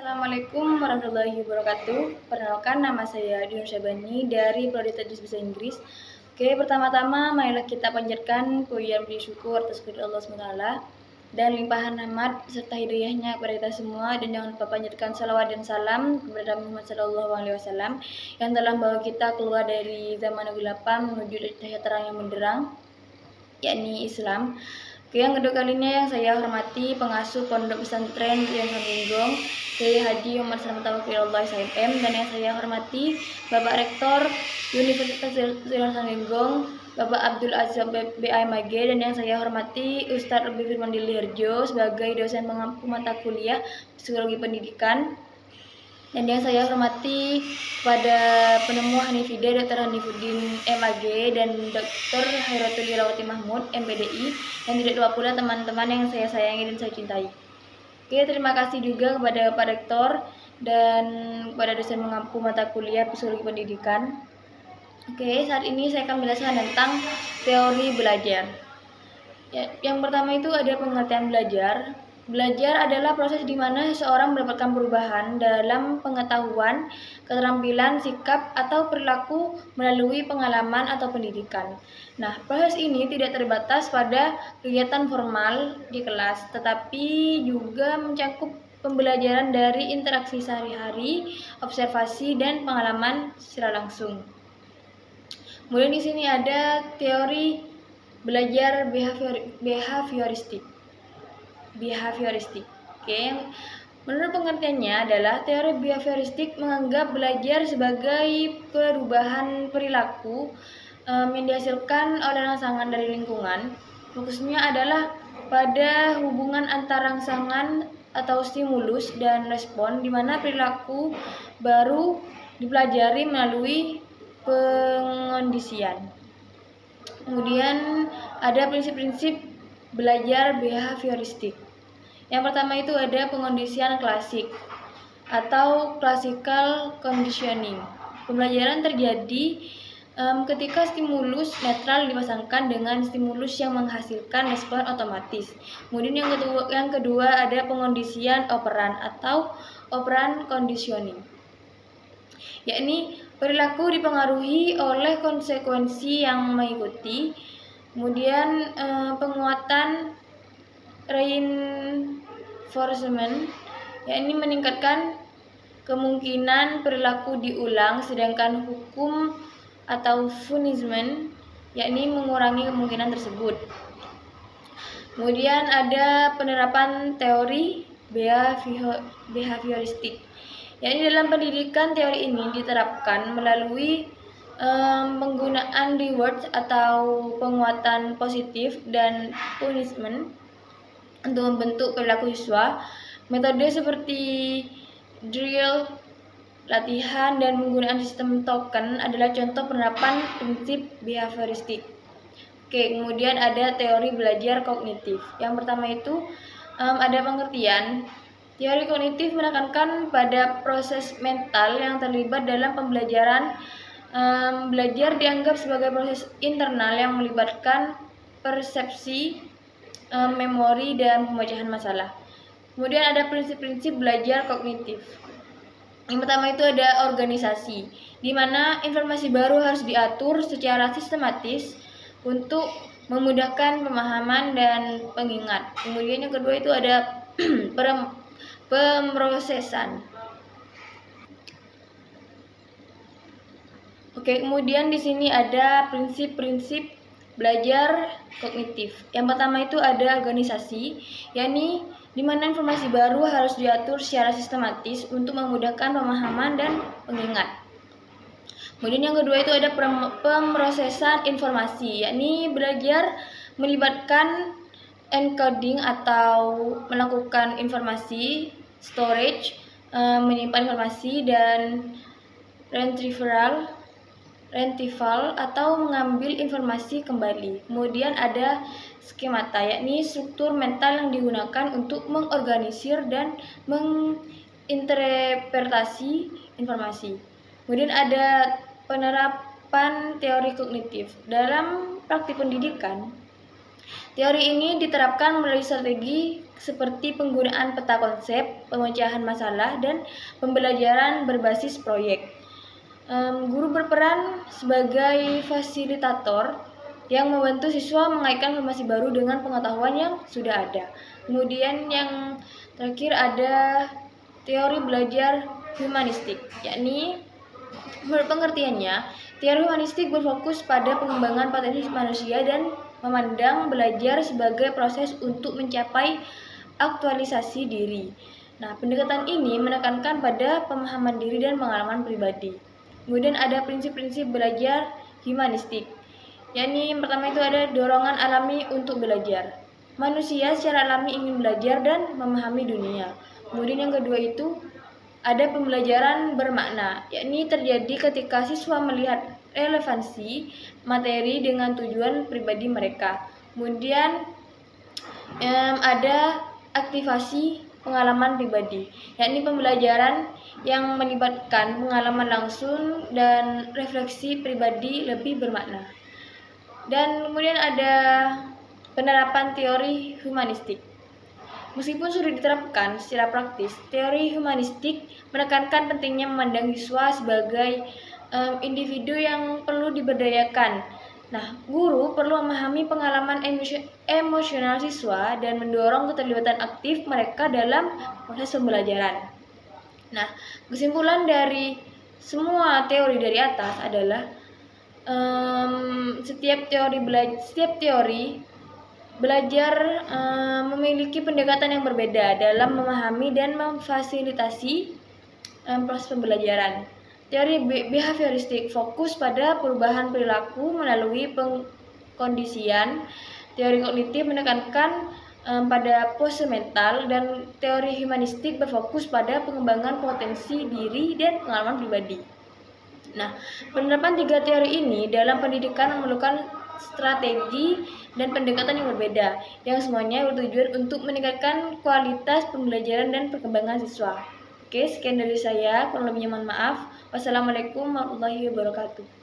Assalamualaikum warahmatullahi wabarakatuh. Perkenalkan, nama saya Dino Syabani dari Prodi Tadris Bahasa Inggris. Oke, pertama-tama marilah kita panjatkan pujian puji syukur atas kehadirat Allah SWT dan limpahan rahmat serta hidayahnya kepada kita semua, dan jangan lupa panjatkan salawat dan salam kepada Muhammad SAW yang telah membawa kita keluar dari zaman kegelapan menuju cahaya terang yang menderang, yakni Islam. Oke, yang kedua kalinya yang saya hormati pengasuh Pondok Pesantren Rian Sanggong, Kiai Haji Umar Salamat Taufiqullah SIM, dan yang saya hormati Bapak Rektor Universitas Rian Sanggong, Bapak Abdul Aziz BIMAG, dan yang saya hormati Ustadz Robi Firman Diliharjo sebagai dosen mengampu mata kuliah Psikologi Pendidikan. Dan yang saya hormati pada penemu Hanifida Dr. Hanifuddin MAG dan Dr. Hairatul Irawati Mahmud MPDI, dan tidak lupa pula teman-teman yang saya sayangi dan saya cintai. Oke, terima kasih juga kepada Pak Rektor dan kepada dosen mengampu mata kuliah Psikologi Pendidikan. Oke, saat ini saya akan menjelaskan tentang teori belajar. Yang pertama itu ada pengertian belajar. Belajar adalah proses di mana seseorang mendapatkan perubahan dalam pengetahuan, keterampilan, sikap, atau perilaku melalui pengalaman atau pendidikan. Nah, proses ini tidak terbatas pada kegiatan formal di kelas, tetapi juga mencakup pembelajaran dari interaksi sehari-hari, observasi, dan pengalaman secara langsung. Kemudian di sini ada teori belajar behavioristik. Oke, menurut pengertiannya adalah teori behavioristik menganggap belajar sebagai perubahan perilaku yang dihasilkan oleh rangsangan dari lingkungan. Fokusnya adalah pada hubungan antara rangsangan atau stimulus dan respon, di mana perilaku baru dipelajari melalui pengondisian. Kemudian ada prinsip-prinsip belajar behavioristik. Yang pertama itu ada pengondisian klasik atau classical conditioning. Pembelajaran terjadi ketika stimulus netral dipasangkan dengan stimulus yang menghasilkan respon otomatis. Kemudian yang kedua ada pengondisian operan atau operan conditioning, yakni perilaku dipengaruhi oleh konsekuensi yang mengikuti. Kemudian penguatan reinforcement, yakni meningkatkan kemungkinan perilaku diulang, sedangkan hukum atau punishment, yakni mengurangi kemungkinan tersebut. Kemudian ada penerapan teori behavioristik, yakni dalam pendidikan teori ini diterapkan melalui penggunaan rewards atau penguatan positif dan punishment untuk membentuk perilaku siswa. Metode seperti drill, latihan, dan penggunaan sistem token adalah contoh penerapan prinsip behavioristik. Oke, kemudian ada teori belajar kognitif. Yang pertama itu ada pengertian. Teori kognitif menekankan pada proses mental yang terlibat dalam pembelajaran. Belajar dianggap sebagai proses internal yang melibatkan persepsi, memori, dan pemecahan masalah. Kemudian ada prinsip-prinsip belajar kognitif. Yang pertama itu ada organisasi, di mana informasi baru harus diatur secara sistematis untuk memudahkan pemahaman dan pengingat. Kemudian yang kedua itu ada pemrosesan. Oke, kemudian di sini ada prinsip-prinsip belajar kognitif. Yang pertama itu ada organisasi, yakni di mana informasi baru harus diatur secara sistematis untuk memudahkan pemahaman dan pengingat. Kemudian yang kedua itu ada pemrosesan informasi, yakni belajar melibatkan encoding atau melakukan informasi, storage, menyimpan informasi, dan retrieval atau mengambil informasi kembali. Kemudian ada skemata, yakni struktur mental yang digunakan untuk mengorganisir dan menginterpretasi informasi. Kemudian ada penerapan teori kognitif. Dalam praktik pendidikan, Teori ini diterapkan melalui strategi seperti penggunaan peta konsep, pemecahan masalah, dan pembelajaran berbasis proyek. Guru berperan sebagai fasilitator yang membantu siswa mengaitkan informasi baru dengan pengetahuan yang sudah ada. Kemudian yang terakhir ada teori belajar humanistik, yakni menurut pengertiannya, teori humanistik berfokus pada pengembangan potensi manusia dan memandang belajar sebagai proses untuk mencapai aktualisasi diri. Nah, pendekatan ini menekankan pada pemahaman diri dan pengalaman pribadi. Kemudian ada prinsip-prinsip belajar humanistik, yakni yang pertama itu ada dorongan alami untuk belajar. Manusia secara alami ingin belajar dan memahami dunia. Kemudian yang kedua itu ada pembelajaran bermakna, yakni terjadi ketika siswa melihat relevansi materi dengan tujuan pribadi mereka. Kemudian ada aktivasi pengalaman pribadi, yakni pembelajaran yang melibatkan pengalaman langsung dan refleksi pribadi lebih bermakna. Dan kemudian ada penerapan teori humanistik. Meskipun sudah diterapkan secara praktis, teori humanistik menekankan pentingnya memandang siswa sebagai individu yang perlu diberdayakan. Nah, guru perlu memahami pengalaman emosional siswa dan mendorong keterlibatan aktif mereka dalam proses pembelajaran. Nah, kesimpulan dari semua teori dari atas adalah setiap teori belajar memiliki pendekatan yang berbeda dalam memahami dan memfasilitasi proses pembelajaran. Teori behavioristik fokus pada perubahan perilaku melalui pengkondisian. Teori kognitif menekankan pada pose mental, dan teori humanistik berfokus pada pengembangan potensi diri dan pengalaman pribadi. Nah, penerapan tiga teori ini dalam pendidikan memerlukan strategi dan pendekatan yang berbeda, yang semuanya bertujuan untuk meningkatkan kualitas pembelajaran dan perkembangan siswa. Oke, sekian dari saya. Kurang lebihnya mohon maaf. Wassalamualaikum warahmatullahi wabarakatuh.